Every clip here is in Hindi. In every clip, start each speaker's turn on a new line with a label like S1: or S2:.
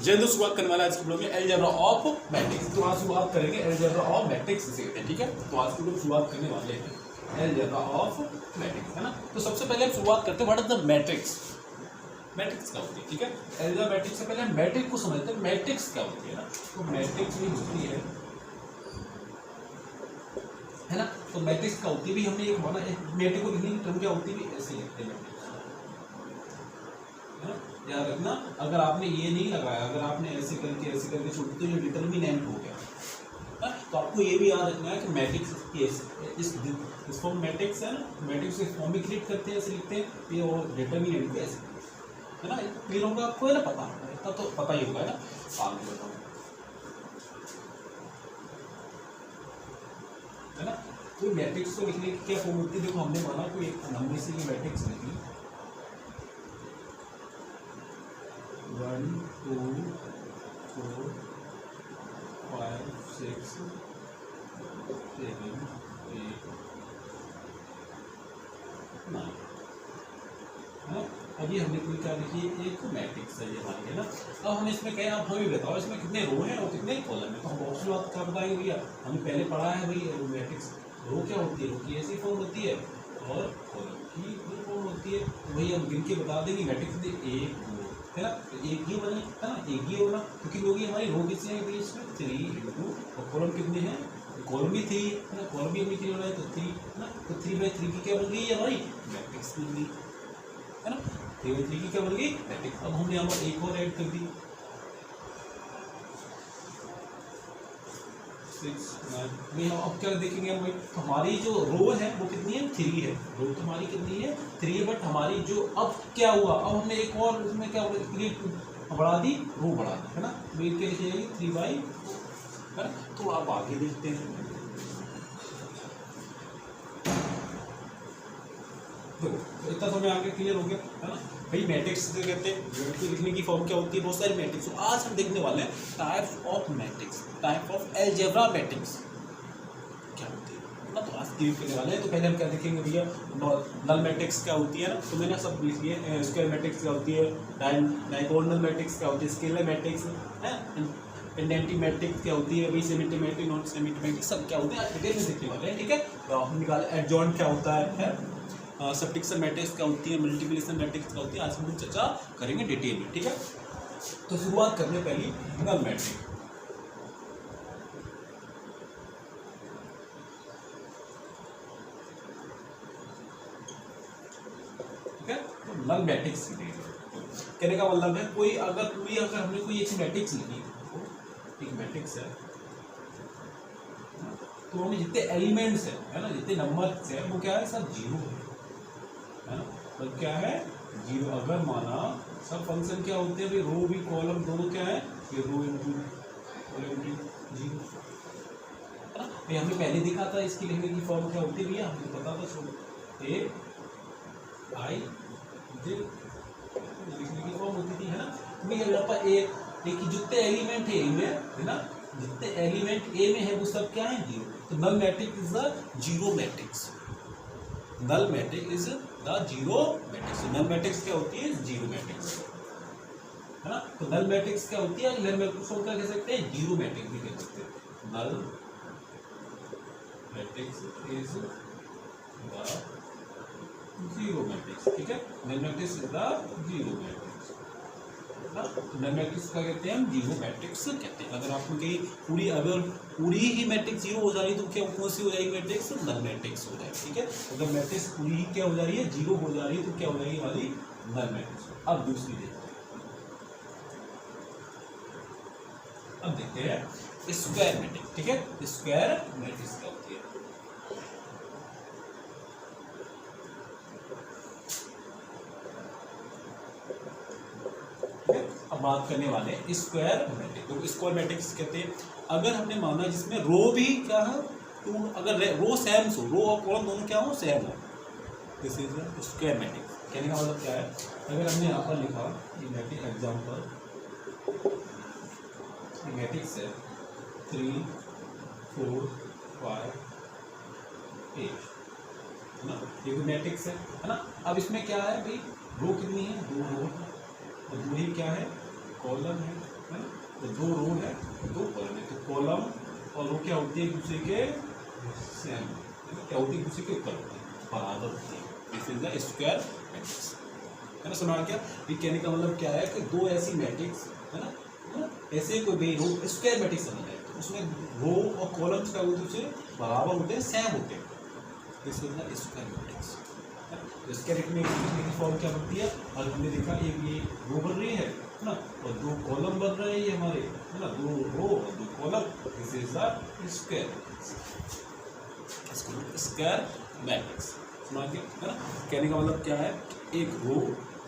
S1: जल्द शुरुआत करने वाला है आज की वीडियो में अलजेब्रा ऑफ मैट्रिक्स। तो आज शुरुआत करेंगे अलजेब्रा ऑफ मैट्रिक्स से, ठीक है। तो आज की वीडियो शुरुआत करने वाले हैं अलजेब्रा ऑफ मैट्रिक्स, है ना। तो सबसे पहले हम शुरुआत करते हैं what is the matrix. Matrix क्या होती है, ठीक है। अलजेब्रा मैट्रिक्स से पहले हम मैट्रिक्स को समझते हैं, मैट्रिक्स क्या होती है ना। तो मैट्रिक्स भी होती है ना। तो मैट्रिक्स क्या होती है भी हमने एक माना, मैट्रिक्स को लिखने की टर्म क्या होती है, ऐसे लिखते हैं मैट्रिक्स, है ना। याद रखना, अगर आपने ये नहीं लगाया, अगर आपने ऐसे करके छोड़ तो ये डिटर्मिनेंट हो गया, है। तो आपको ये भी याद रखना है कि मैट्रिक्स इस फॉर्म मैट्रिक्स है ना, मैट्रिक्स इस फॉर्म में क्रिएट करते हैं, ऐसे लिखते हैं ये, और डिटर्मिनेंट को ऐसे, है ना। क्लियर होगा आपको, है ना, पता होगा, इतना तो पता ही होगा, है ना। आगे बताओ, है ना। तो मैट्रिक्स को लिखने की क्या फॉर्म होती है, देखो हमने माना कोई एक नंबर से ये मैट्रिक्स लिखी 1 2 4 5 6 7 8 9, है। अभी हमने कोई क्या लिखी, एक मैट्रिक्स है ये हमारी, है ना। अब हम इसमें कहें, आप हमें बताओ इसमें कितने रो हैं और कितने कॉलम है। तो हम बहुत सी बात क्या बताएंगे भैया, हमने पहले पढ़ा है भाई मैट्रिक्स रो क्या होती है, रो की ऐसी फॉर्म होती है और कॉलम की फॉर्म होती है। तो वही हम गिन के बता देंगे मैट्रिक्स में 1 2, है ना। तो एक ही बने, है ना, एक ही होना, क्योंकि होगी हमारी रो कितनी है भाई इसमें 3 और कॉलम कितने हैं, कॉलम भी 3, है ना, कॉलम भी हमें 3 होना है, तो 3, है ना। तो 3/3 की क्या बन गई हमारी मैट्रिक्स बन गई, है ना। 3/3 की क्या बन गई मैट्रिक्स। अब हमने यहाँ पर एक और ऐड कर दी 6 9। अब क्या देखेंगे हम भाई, तो हमारी जो रो है वो कितनी है, 3 है। रो तो हमारी कितनी है 3 है, बट हमारी जो अब क्या हुआ, अब हमने एक और उसमें क्या बढ़ा दी, रो बढ़ा दी, है ना। तो ये क्या लिखी जाएगी 3/4, है ना। तो आप आगे देखते हैं, देखो इतना तो मैं आगे क्लियर हो गया, है ना। भाई मैट्रिक्स से कहते हैं लिखने की फॉर्म क्या होती है, बहुत सारी मैट्रिक्स। आज हम देखने वाले हैं types of matrix, type of algebra matrix क्या होती है ना। तो आज क्लियर करने वाले हैं। तो पहले हम क्या देखेंगे भैया, नल मैट्रिक्स क्या होती है ना। तो मैंने सब लिख लिए, स्क्वायर मैट्रिक्स क्या होती है, डायगोनल मैट्रिक्स क्या होती है, स्केलर मैट्रिक्स है, पेंडेंटी मैट्रिक्स क्या होती है, भाई सिमेट्रिक नॉन सिमेट्रिक सब क्या होते हैं, आज डिटेल में देखने वाले हैं, ठीक है। तो हम निकाले एडजॉइंट क्या होता है, सब्ट्रैक्शन मैट्रिक्स क्या होती है, मल्टीप्लिकेशन मैट्रिक्स क्या होती है, आज हम चर्चा करेंगे डिटेल में, ठीक है। तो शुरुआत करने पहली नल मैट्रिक्स, ठीक है। तो नल मैट्रिक्स कहने का मतलब है कोई अगर हमने कोई एक मैट्रिक्स लिखी, एक मैट्रिक्स है, तो हमें जितने एलिमेंट्स है ना, जितने नंबर्स है वो क्या है, सब 0 है ना। तो क्या है 0। अगर माना सब फंक्शन क्या होते हैं भाई, रो भी कॉलम दोनों क्या है, ये रो इंटू कॉलम इंटू 0, है ना। ये हमने पहले देखा था, इसकी लिखने की फॉर्म क्या होती है भैया, हमको पता था, छोड़ो ए आई जे लिखने की फॉर्म होती थी, है ना। तो भैया यहाँ पर ए देखिए जितने एलिमेंट है ए में, है ना, जितने एलिमेंट ए में है वो सब क्या है 0। तो null matrix is the 0 matrix, null matrix is the 0 matrix. Null matrix क्या होती है 0 मैट्रिक्स, है ना। तो नल मैट्रिक्स क्या होती है, नल मैट्रिक्स को क्या कह सकते हैं, 0 मैट्रिक्स भी कह सकते हैं। Null matrix is the 0 matrix, ठीक है। Null matrix is the 0 matrix, null matrix क्या कहते हैं हम, 0 मैट्रिक्स कहते हैं। अगर आपको कहीं अगर पूरी ही मैट्रिक्स 0 हो जा रही है तो क्या कौन सी हो जाएगी मैट्रिक्स, नल मैट्रिक्स हो जाएगी, ठीक है। अगर मैट्रिक्स पूरी ही क्या हो जा रही है 0 हो जा रही है तो क्या हो जाएगी हमारी नल मैट्रिक्स। अब दूसरी देखते हैं, अब देखते हैं स्क्वायर मैट्रिक्स, ठीक है। स्क्वायर मैट्रिक्स क्या होती है, अब बात करने वाले हैं स्क्वायर मैट्रिक्स। तो स्क्वायर मैट्रिक्स कहते हैं अगर हमने माना जिसमें रो भी क्या है 2, अगर रो सेम हो, रो और कॉलम दोनों क्या हो, सेम हो, दिस इज स्क्वायर मैट्रिक्स। कहने का मतलब क्या है, अगर हमने यहाँ पर लिखा ये मैट्रिक्स एग्जाम्पल, ये मैट्रिक्स है 3 4 5 8, है ना, ये भी मैट्रिक्स है ना। अब इसमें क्या है भाई, रो कितनी है, 2 रो, और 2 ही क्या है कॉलम है, है ना, तो दो रो है दो कॉलम है, तो कॉलम और रो क्या होती है एक दूसरे के सेम, क्या होती है एक दूसरे के ऊपर होती है, बराबर होती है। This is the square matrix, है ना। सुना क्या ये कहने का मतलब क्या है कि दो ऐसी मैट्रिक्स है ना, ऐसे कोई भी रो स्क्वायर मैट्रिक्स समझ है तो उसमें रो और कॉलम्स का एक दूसरे बराबर होते हैं, सेम होते हैं, this is the square matrix. Square में की फॉर्म क्या बनती है, और हमने देखा एक ये रो बन रही है ना, और दो कॉलम बन रहे हैं ये हमारे, है ना, दो रो और दो column, this is the square, square matrix. समझ गए, है ना। कहने का मतलब क्या है, एक रो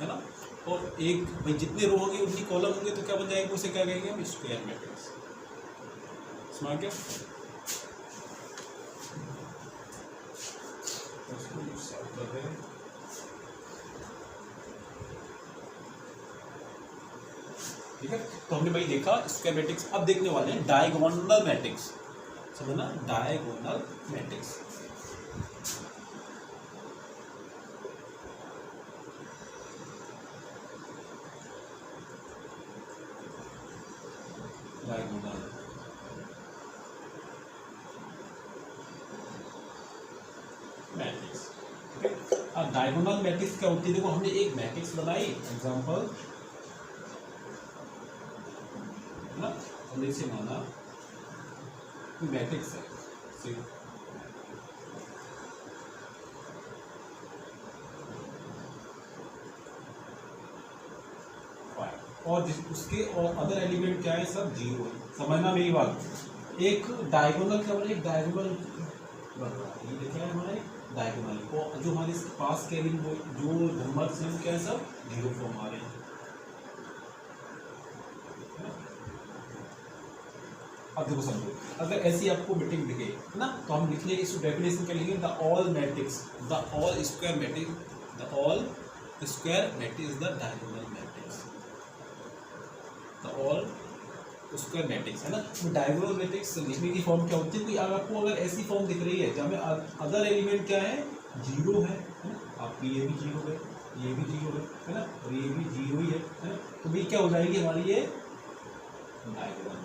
S1: है ना और एक भाई जितने रो होंगे उतनी कॉलम होंगे तो क्या बन जाएंगे, उसे क्या कहेंगे हम, स्क्वायर मैट्रिक्स। समझ गए, ठीक है। तो हमने भाई देखा स्क्वायर मैट्रिक्स। अब देखने वाले हैं डायगोनल मैट्रिक्स, समझना, डायगोनल मैट्रिक्स। डायगोनल मैट्रिक्स, अब डायगोनल मैट्रिक्स क्या होती है, देखो हमने एक मैट्रिक्स बनाई, एग्जांपल है ना, हमने इसे माना मैट्रिक्स है, और उसके और अदर एलिमेंट क्या है, सब जीरो है। समझना मेरी बात, एक डायगोनल क्या बोले, एक डायगोनल ये देखा है हमारा डायगोनल, और जो हमारे पास के जो नंबर्स हैं क्या है, सब जीरो फॉर्म आ रहे हैं। अब देखो समझो, अगर ऐसी आपको मीटिंग दिखे है ना, तो हम लिखने की डेफिनेशन क्या लिखेंगे, the all matrix, the all square matrix, the all square matrix is the diagonal matrix, the all square matrix, है ना। तो डायगोनल मैट्रिक्स लिखने की फॉर्म क्या होती है, कोई आपको अगर ऐसी फॉर्म दिख रही है जहाँ में अदर एलिमेंट क्या है, जीरो है ना, आपकी ये भी जीरो है, ये भी जीरो है ना, और ये भी जीरो ही है ना, तो भी क्या हो जाएगी हमारी ये डायगोनल,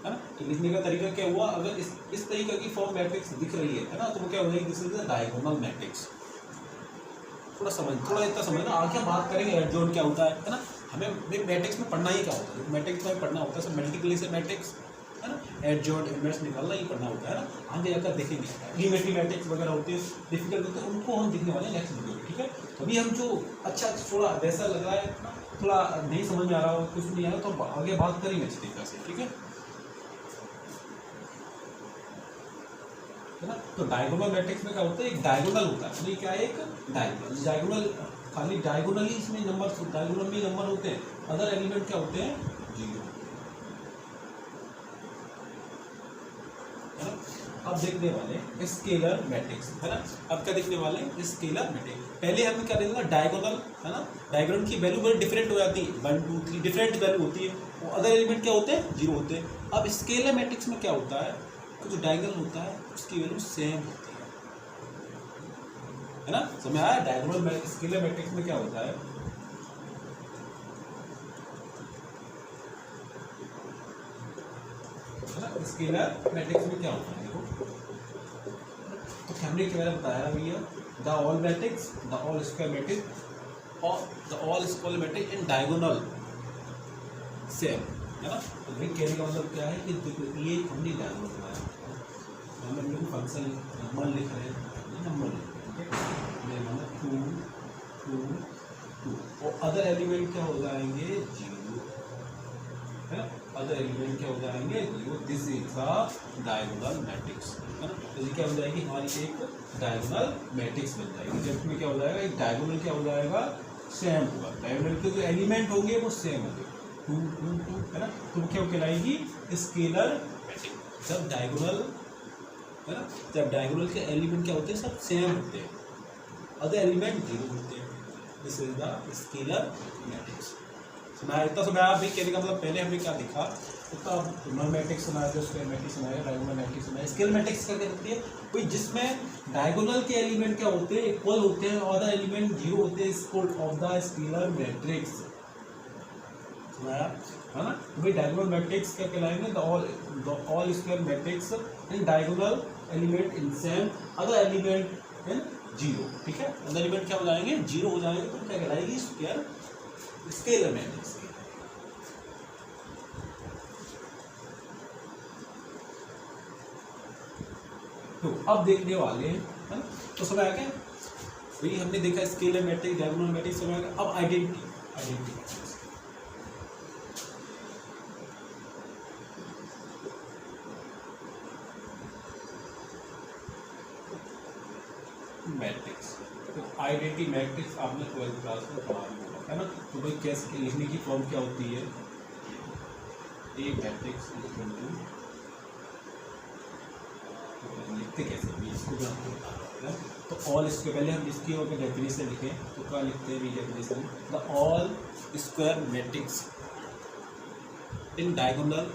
S1: है ना। तो लिखने का तरीका क्या हुआ, अगर इस तरीके की फॉर्म मैट्रिक्स दिख रही है ना, तो वो क्या हो जाएगी, this is the diagonal matrix. थोड़ा इतना समझना, आगे बात करेंगे एडजॉइंट क्या होता है ना। हमें मैट्रिक्स में पढ़ना ही क्या होता है, मैट्रिक्स में पढ़ना होता है सब मल्टीप्लिकेशन मैट्रिक्स, है ना, एडजॉइंट इनवर्स निकालना ही पढ़ना होता है ना। आगे जाकर देखेंगे ट्रिमेट्री मैट्रिक्स वगैरह होते हैं, डिफिकल्ट होते हैं, उनको हम देखने वाले हैं नेक्स्ट वीडियो में, ठीक है। अभी हम जो अच्छा थोड़ा वैसा लग रहा है, थोड़ा नहीं समझ में आ रहा हो, कुछ नहीं आ रहा, तो आगे बात करेंगे अच्छी तरीके से, ठीक है ना। तो डायगोनल मैट्रिक्स में क्या होता है, एक डायगोनल होता है, ये क्या है, एक डायगोनल खाली डायगोनल ही इसमें नंबर, डायगोनल में नंबर होते हैं, अदर एलिमेंट क्या होते हैं, जीरो, है ना। अब देखने वाले स्केलर मैट्रिक्स, है ना। अब क्या देखने वाले हैं, स्केलर मैट्रिक्स। पहले हमने क्या देखा, डायगोनल, है ना, डायगोनल की वैल्यू बड़ी डिफरेंट हो जाती है, 1 2 3 डिफरेंट वैल्यू होती है, और अदर एलिमेंट क्या होते हैं, जीरो होते हैं। अब स्केलर मैट्रिक्स में क्या होता है, जो डायगोनल होता है उसकी वैल्यू सेम होती है ना। समझ आया, डायगोनल स्केलर मैट्रिक्स में क्या होता है, स्केलर मैट्रिक्स में क्या होता है, देखो तो हमने क्या बताया भैया, the all matrix, the all square matrix और the all square matrix in diagonal same, है ना। तो भाई कहने का मतलब क्या है कि ये हमने डायगोनल बनाया, हम लोग फंक्शन नंबर लिख रहे हैं, नंबर लिख रहे हैं, मतलब 2 2 2, और अदर एलिमेंट क्या हो जाएंगे, जीरो, है ना, अदर एलिमेंट क्या हो जाएंगे, zero, this is a diagonal matrix, है ना। तो ये क्या हो जाएगी, हमारी एक डायगोनल मैट्रिक्स बन जाएगी, जिसमें क्या हो जाएगा, एक डायगोनल क्या हो जाएगा, सेम होगा, डायगोनल के जो एलिमेंट होंगे वो सेम होंगे, 2 2 2, है ना। तो क्या कहलाएगी, स्केलर मैट्रिक्स। जब डायगोनल, है ना, जब डायगोनल के एलिमेंट क्या होते हैं, सब सेम होते हैं, अदर एलिमेंट जीरो होते हैं, this is the scalar matrix. सुना इतना सुना आप भी, कहने का मतलब पहले हमने क्या देखा, उतना मैट्रिक्स सुनाया, जो स्क्वायर मैट्रिक्स सुनाया, डायगोनल मैट्रिक्स सुनाया, स्केलर मैट्रिक्स करके रखती है कोई जिसमें डायगोनल के एलिमेंट क्या होते हैं, इक्वल होते हैं, और अदर एलिमेंट जीरो होते हैं, is called of the scalar matrix. है ना। तो भाई डायगोनल मैट्रिक्स क्या कहलाएंगे, the all square matrix in diagonal element in same other element in zero. ठीक है, अदर एलिमेंट क्या हो जाएंगे, जीरो हो जाएंगे, तो क्या कहलाएगी, स्क्वायर स्केलर मैट्रिक्स। तो अब देखने वाले हैं, है ना। तो समझ आ गया भाई, हमने देखा स्केलर मैट्रिक्स, डायगोनल मैट्रिक्स समझ आ गया। अब आइडेंटिटी मैट्रिक्स, तो आइडेंटिटी मैट्रिक्स आपने 12th क्लास में पढ़ा होगा, है ना। तो भाई कैसे लिखने की फॉर्म क्या होती है, ए मैट्रिक्स इक्वल टू, लिखते कैसे भी इसको भी आपको बता रहा है। तो ऑल इसके पहले हम इसकी अगर डेफिनेशन लिखें तो क्या लिखते हैं definition, the all square matrix in diagonal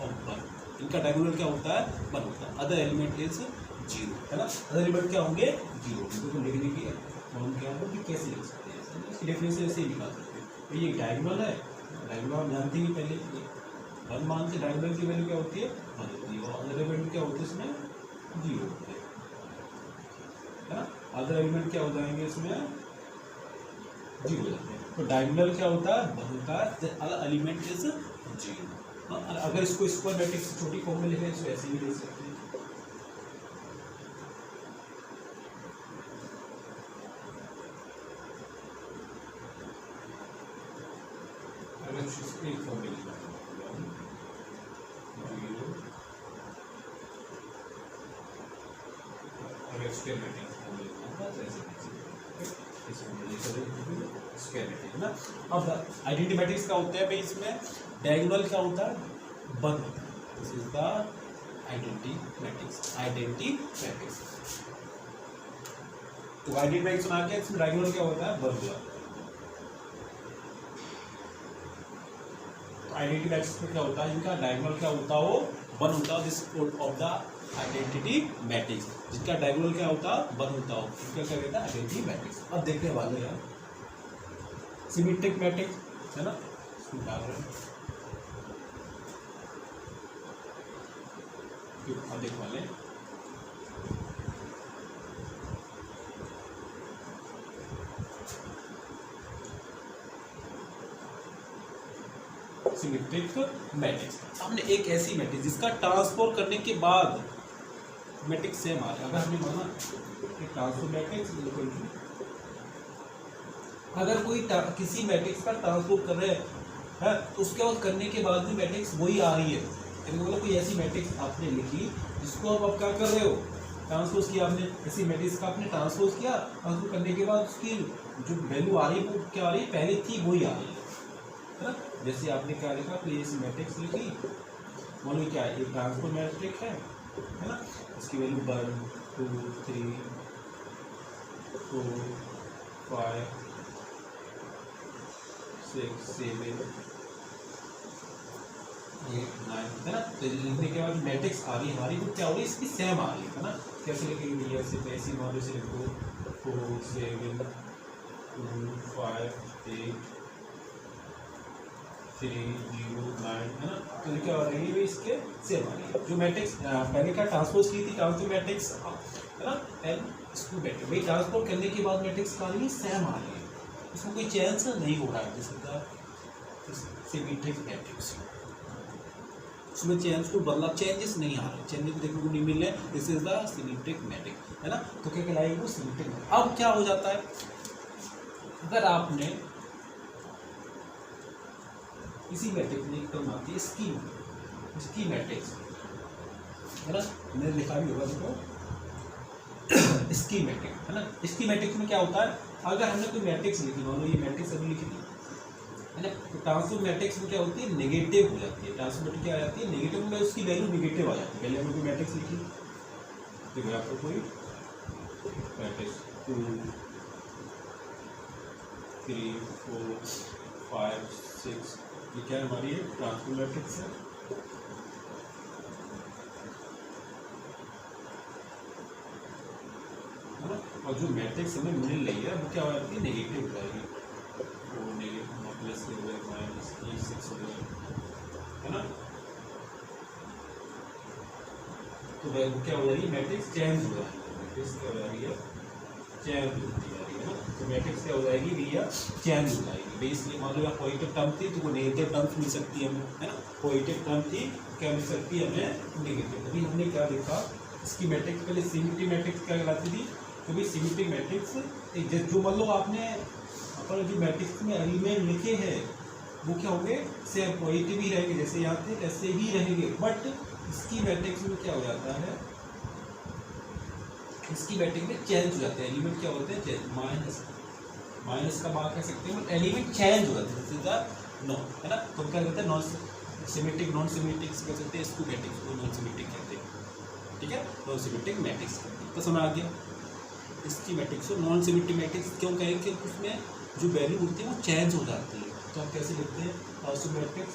S1: of 1, इनका डायगोनल क्या होता है, 1 होता है, अदर एलिमेंट इज जीरो, है ना। अदर एलिमेंट क्या होंगे, जीरो। तो लिखने की फॉर्म क्या होगा कि कैसे लिख सकते हैं, इसकी डेफिनेशन ऐसे ही निकाल सकते हैं। तो ये डायगोनल है, डायगोनल हम जानते ही पहले 1 मान से डायगोनल की वैल्यू क्या होती है, 1 होती है, और अदर एलिमेंट क्या होते हैं इसमें, जीरो होते हैं, है ना। अदर एलिमेंट क्या हो जाएंगे इसमें, जीरो हो जाते हैं। तो डायगोनल क्या होता है, 1 होता है, अदर एलिमेंट इज जीरो। अगर इसको स्क्वायर मैट्रिक्स छोटी फॉर्म में लिखें तो ऐसे भी लिख सकते हैं। अगर एक फॉर्म में लिखना स्क्वायर मैट्रिक्स स्क्वायर मैट्रिक्स, ना। अब आइडेंटिटी मैट्रिक्स क्या होता है भाई, इसमें डायगोनल क्या होता है, 1 होता है। This is the identity matrix, identity matrix. तो आइडेंटिटी मैट्रिक्स बना के इसमें डायगोनल क्या होता है, 1 होता है। तो आइडेंटिटी मैट्रिक्स में क्या होता है, इनका डायगोनल क्या होता है, वो 1 होता है। This of the identity matrix, जिसका डायगोनल क्या होता है, 1 होता हो, इसका क्या कहता है, आइडेंटिटी मैट्रिक्स। अब देखने वाले हैं सिमेट्रिक मैट्रिक्स, है ना। अब देखने वाले सिमेट्रिक मैट्रिक्स। हमने एक ऐसी मैट्रिक्स जिसका ट्रांसफॉर करने के बाद मैट्रिक्स सेम आ रहा है। अगर हमने माना कि ट्रांसफॉर मैट्रिक्स इक्वल टू, अगर कोई किसी मैट्रिक्स का ट्रांसफॉर कर रहे हैं तो उसके बाद करने के बाद भी मैट्रिक्स वही आ रही है, मतलब कोई ऐसी मैट्रिक्स आपने लिखी जिसको अब आप क्या कर रहे हो, ट्रांसपोज किया आपने, ऐसी मैट्रिक्स का आपने ट्रांसपोज किया, ट्रांसपोज करने के बाद उसकी जो वैल्यू आ रही है वो क्या आ रही है, पहले थी वही आ रही है ना। जैसे आपने क्या लिखा, कोई ऐसी मैट्रिक्स लिखी, मान लो क्या है, एक ट्रांसपोज मैट्रिक्स है ना, इसकी वैल्यू 1 2 3 4 5 6 7 8 9, है ना। तो लिखने के बाद मैट्रिक्स आ रही है हमारी, तो क्या हो रही है, इसकी सेम आ रही है ना। कैसे लिखेंगे भैया, सिर्फ ऐसी मॉडल से लिखो 4 7 2 5 8 3 0 9, है ना। तो क्या हो रही है, इसके सेम आ रही है। जो मैट्रिक्स पहले क्या ट्रांसपोज की थी, ट्रांसपोज मैट्रिक्स, है ना, एन इसको मैट्रिक्स, भाई ट्रांसपोज करने के बाद मैट्रिक्स आ रही है, सेम आ रही है, इसमें कोई चेंज नहीं हो रहा है। जैसे सिमेट्रिक मैट्रिक्स, उसमें चेंज को बदला, चेंजेस नहीं आ रहे, चेंजेस देखने को नहीं मिल रहे। This is the symmetric matrix, है ना। तो क्या कहलाएगी वो, सिमेट्रिक मैट्रिक्स। अब क्या हो जाता है, अगर आपने इसी मैट्रिक्स में एक टर्म आती है इसकी मैट्रिक्स, है ना, मैंने लिखा भी होगा देखो, इसकी मैट्रिक्स, है ना। इसकी मैट्रिक्स में क्या होता है, अगर हमने कोई मैट्रिक्स लिखी, मान लो ये मैट्रिक्स अभी लिखी थी, है ना, तो ट्रांसफॉर मैट्रिक्स में क्या होती है, नेगेटिव हो जाती है। ट्रांसफॉर मैट्रिक्स क्या आ जाती है, नेगेटिव में उसकी वैल्यू नेगेटिव आ जाती है। पहले हमने कोई मैट्रिक्स लिखी, देखो आपको कोई मैट्रिक्स 2 3 4 5 6, ये क्या हमारी है, ट्रांसफॉर मैट्रिक्स है। और जो मैट्रिक्स हमें मिल रही है वो क्या हो जाती है, नेगेटिव हो जाएगी, वो नेगेटिव प्लस के हो गया माइनस ये 6 हो गया, है ना। तो वैल्यू क्या हो जाएगी, मैट्रिक्स चेंज हो जाएगी, मैट्रिक्स क्या हो जाएगी, चेंज होती जा रही है ना। तो मैट्रिक्स क्या हो जाएगी भैया, चेंज हो जाएगी भाई। इसलिए मान लो यहाँ पॉजिटिव टर्म थी तो वो नेगेटिव टर्म्स मिल सकती है हमें, है ना। पॉजिटिव टर्म थी क्या मिल सकती है हमें, नेगेटिव। अभी हमने क्या देखा, इसकी मैट्रिक्स पहले सिमेट्रिक मैट्रिक्स क्या कहलाती थी, तो भाई सिमेट्रिक मैट्रिक्स जो मान लो आपने अपन जो मैट्रिक्स में एलिमेंट लिखे हैं वो क्या होंगे, सेम पॉजिटिव ही रहेंगे, जैसे यहाँ थे ऐसे ही रहेंगे। बट इसकी मैट्रिक्स में क्या हो जाता है, इसकी मैट्रिक्स में चेंज हो जाते हैं एलिमेंट, क्या होते हैं चेंज, माइनस का मार्क कह सकते हैं, बट एलिमेंट चेंज हो जाते हैं, जैसे नो, है ना। तो क्या कहते हैं, नॉन सिमेट्रिक, नॉन सिमेट्रिक कह सकते हैं इसको, मैट्रिक्स को नॉन सिमेट्रिक कहते हैं, ठीक है। नॉन सिमेट्रिक मैट्रिक्स तो समझ आ गया। इसकी मैट्रिक्स को नॉन सिमेट्रिक मैट्रिक्स क्यों कहेंगे, क्योंकि उसमें जो वैल्यू होती है वो चेंज हो जाती है। तो आप कैसे लिखते हैं, नॉन मैट्रिक्स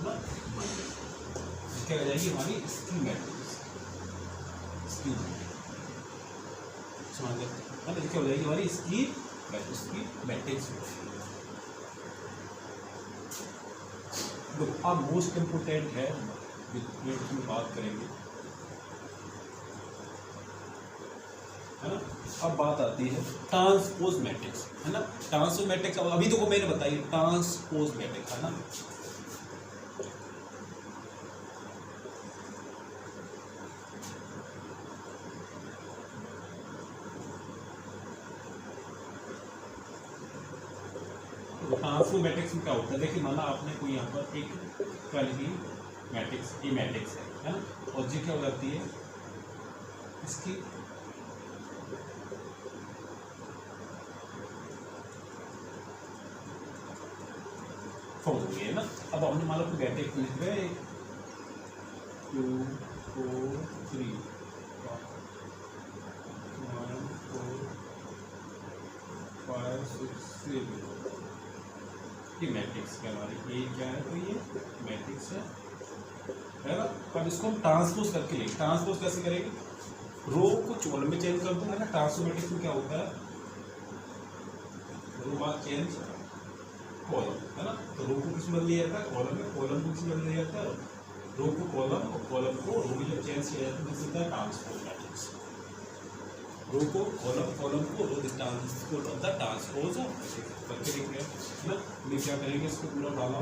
S1: ना माइनस क्या हो जाएगी हमारी इसकी मैट्रिक्स, इसकी समझ गए, है ना। क्या हो जाएगी हमारी इसकी मैट्रिक्स। देखो अब मोस्ट इम्पोर्टेंट है जिसमें बात करेंगे, है ना। अब बात आती है ट्रांसपोज मैट्रिक्स, है ना। ट्रांसपोज मैट्रिक्स अभी तो मैंने बताई, ट्रांसपोज मैट्रिक्स, है ना। ट्रांसपोज मैट्रिक्स में क्या होता है, देखिए माना आपने कोई यहाँ पर एक क्वालिटी मैट्रिक्स, ये मैट्रिक्स है ना, और जी क्या हो जाती है इसकी फॉर्म हो गई है ना। अब हमने मान लो कोई मैट्रिक्स लिख रहे हैं 2 4 3 1 4 5 6 7, ये मैट्रिक्स क्या हमारी, ये क्या है, तो ये मैट्रिक्स है ना। अब इसको हम ट्रांसपोज करके लेंगे। ट्रांसपोज कैसे करेंगे, रो को कॉलम में चेंज कर दूंगा ना। ट्रांसपोज मैट्रिक्स में क्या होता है, रो मार्क चेंज कॉलम, है ना। तो रो को किस में बदल दिया जाता है, कॉलम में, कॉलम को किस में बदल दिया जाता है, रो को कॉलम, और कॉलम को रो में जब चेंज किया जाता है तो होता है ट्रांसपोज मैट्रिक्स। रो को कॉलम, कॉलम को रो, ट्रांसपोज ऑफ द ट्रांसपोज करके देख रहे हैं ना। ये क्या करेंगे, इसको पूरा डाला,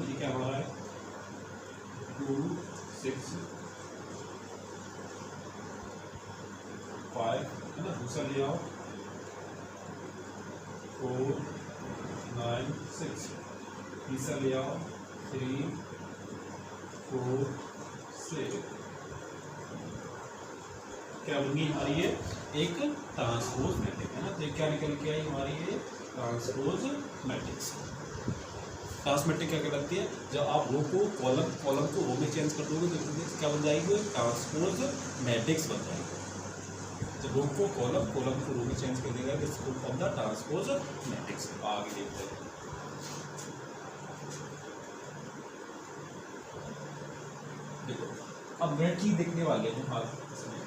S1: ये क्या हमारा है 2 6 5, है ना। दूसरा ले आओ 4 9 6, तीसरा ले आओ 3 4 6, क्या बनी हमारी ये एक ट्रांसपोज मैट्रिक्स, है ना। तो क्या निकल के आई हमारी ये ट्रांसपोज मैट्रिक्स। ट्रांस मैट्रिक्स क्या कहलाती है, जब आप रो को कॉलम, कॉलम को रो में चेंज कर दोगे तो क्या बन जाएगी, ट्रांसपोज मैट्रिक्स बन जाएगी। जब रो को कॉलम, कॉलम को रो में चेंज कर देगा तो इसको फॉर्म द ट्रांसपोज मैट्रिक्स। आगे देखते हैं, देखो अब मैं चीज देखने वाले हैं बात इसमें,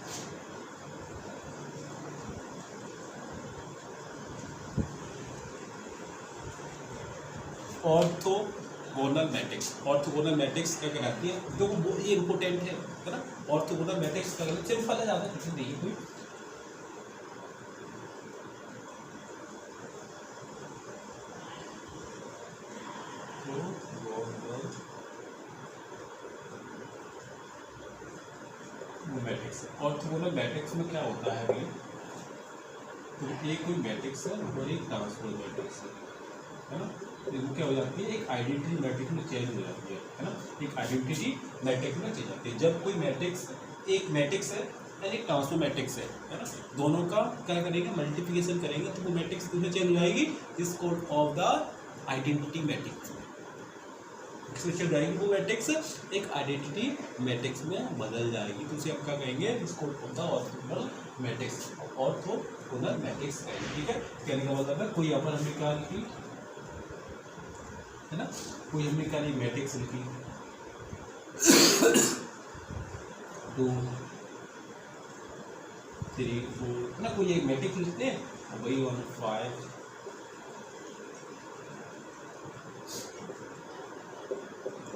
S1: ऑर्थोगोनल मैट्रिक्स। ऑर्थोगोनल मैट्रिक्स क्या कहलाती है, देखो वो ये इंपोर्टेंट है ना। ऑर्थोगोनल मैट्रिक्स का सिंपल है, ज़्यादा कुछ नहीं है कोई। मैट्रिक्स, ऑर्थोगोनल मैट्रिक्स में क्या होता है भाई, तो एक कोई मैट्रिक्स है और एक ट्रांसपोज मैट्रिक्स है ना। वो क्या हो जाती है, एक आइडेंटिटी मैट्रिक्स में चेंज हो जाती है ना। एक आइडेंटिटी मैट्रिक्स में चेंज जाती है जब कोई मैट्रिक्स, एक मैट्रिक्स है और एक ट्रांसपोज मैट्रिक्स है ना। दोनों का क्या करेंगे, मल्टीप्लिकेशन करेंगे तो वो मैट्रिक्स में चेंज हो जाएगी, is called of the identity matrix. इसमें चल जाएगी वो मैट्रिक्स एक आइडेंटिटी मैट्रिक्स में बदल जाएगी, तो उसे हम क्या कहेंगे, is called of the orthogonal matrix. Orthogonal matrix कहेंगे, ठीक है। कहने का मतलब है कोई अपन हमने क्या लिखी है ना, कोई हमने क्या नहीं मैट्रिक्स लिखी 2 3 4 ना, कोई एक मैट्रिक्स लिखते हैं और वही 1 5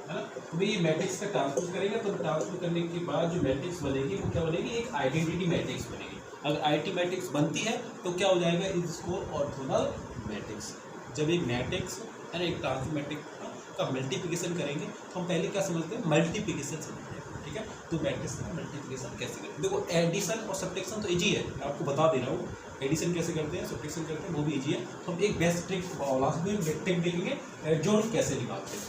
S1: है ना। तो भाई ये मैट्रिक्स का ट्रांसपोज करेंगे, तो ट्रांसपोज करने के बाद जो मैट्रिक्स बनेगी वो क्या बनेगी, एक आइडेंटिटी मैट्रिक्स बनेगी। अगर आइडेंटिटी मैट्रिक्स बनती है तो क्या हो जाएगा, इसको ऑर्थोगोनल मैट्रिक्स। जब एक मैट्रिक्स है ना, एक ट्रांसपोज मैट्रिक्स का मल्टीप्लिकेशन करेंगे तो हम पहले क्या समझते हैं, मल्टीप्लिकेशन समझते हैं, ठीक है। तो मैट्रिक्स का मल्टीप्लिकेशन कैसे करते हैं, देखो एडिशन और सब्ट्रैक्शन तो इजी है, मैं आपको बता दे रहा हूँ। एडिशन कैसे करते हैं, सब्ट्रैक्शन करते हैं, वो भी इजी है। तो हम एक बेस्ट ट्रिक लास्ट में ट्रिक देखेंगे, एडजॉइन कैसे निकालते हैं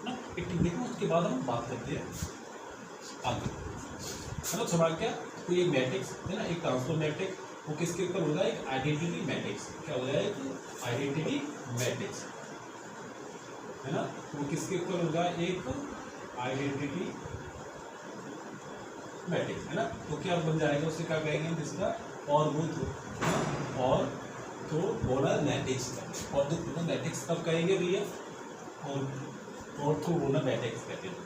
S1: ना, एक ट्रिक देखेंगे, उसके बाद हम बात करते हैं आगे, है ना। सवाल क्या, तो ये मैट्रिक्स है ना, एक ट्रांसफॉर्म मैट्रिक्स, वो किसके ऊपर होगा, एक आइडेंटिटी मैट्रिक्स। क्या हो जाएगा, आइडेंटिटी मैट्रिक्स, है ना। वो किसके ऊपर होगा, एक आइडेंटिटी मैट्रिक्स, है ना। तो क्या बन जाएगा, उससे क्या कहेंगे, जिसका ऑर्थोगोनल मैट्रिक्स का। ऑर्थोगोनल मैट्रिक्स कब कहेंगे भैया, ऑर्थोगोनल मैट्रिक्स कहते हैं,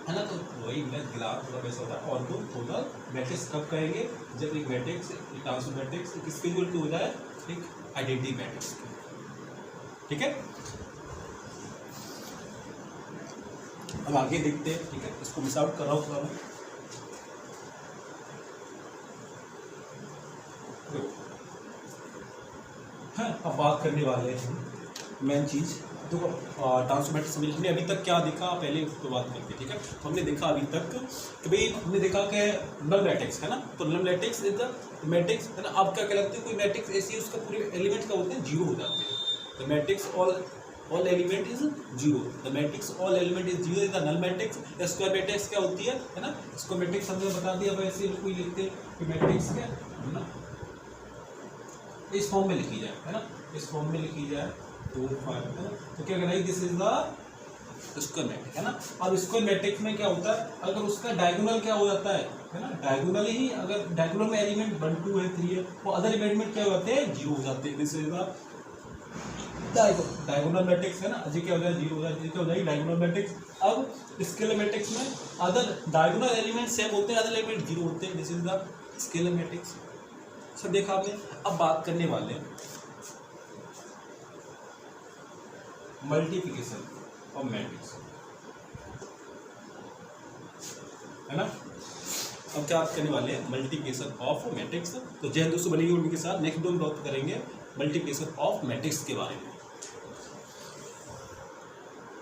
S1: है ना। तो वही मैं गिला थोड़ा वैसा होता है, ऑर्थोगोनल मैट्रिक्स कब कहेंगे, जब एक मैट्रिक्स, एक ट्रांसफॉर्म मैट्रिक्स किसके इक्वल टू हो जाए, एक आइडेंटिटी मैट्रिक्स, ठीक है। अब आगे देखते हैं, ठीक है, इसको मिस आउट कर रहा हूँ थोड़ा। हाँ, अब बात करने वाले हैं मेन चीज़, तो ट्रांसफॉर्म मैट्रिक्स समझ हमने अभी तक क्या देखा, पहले उसको बात करते हैं, ठीक है। तो हमने देखा अभी तक कि भाई हमने देखा कि नल मैट्रिक्स है ना, तो null matrix is the matrix, है ना। अब क्या कहलाते हैं, कोई मैट्रिक्स ऐसी है उसका पूरे एलिमेंट क्या होते हैं, जीरो हो जाते हैं। The matrix all element is zero, the matrix all element is zero is the null matrix. Square matrix क्या होती है ना, इसको मैट्रिक्स हमने बता दिया, वैसे कोई लिखते हैं कि मैट्रिक्स क्या है ना, इस फॉर्म में लिखी जाए, है ना, इस फॉर्म में लिखी जाए तो 5, है ना। तो क्या कहना है, this is the square matrix, है ना। अब स्क्वायर मैट्रिक्स में क्या होता है, अगर उसका डायगोनल क्या हो जाता है ना, डायगोनल ही, अगर डायगोनल में एलिमेंट 1 2 है 3 है, वो अदर एलिमेंट क्या हो जाते हैं, जीरो हो जाते हैं। This is the diagonal matrix, है ना। जी क्या हो जाए, जीरो हो जाए, क्या हो जाएगी, डायगोनल मैट्रिक्स। अब स्केलर मैट्रिक्स में अदर डायगोनल एलिमेंट सेम होते हैं, अदर एलिमेंट जीरो होते हैं। This is the scalar matrix. सब देखा आपने। अब बात करने वाले मल्टीप्लिकेशन ऑफ मैट्रिक्स, है ना। अब क्या बात करने वाले हैं, मल्टीप्लिकेशन ऑफ मैट्रिक्स। तो जय हिंद दोस्तों, बनेगी उनके साथ नेक्स्ट वीडियो में बात करेंगे मल्टीप्लिकेशन ऑफ मैट्रिक्स के बारे में।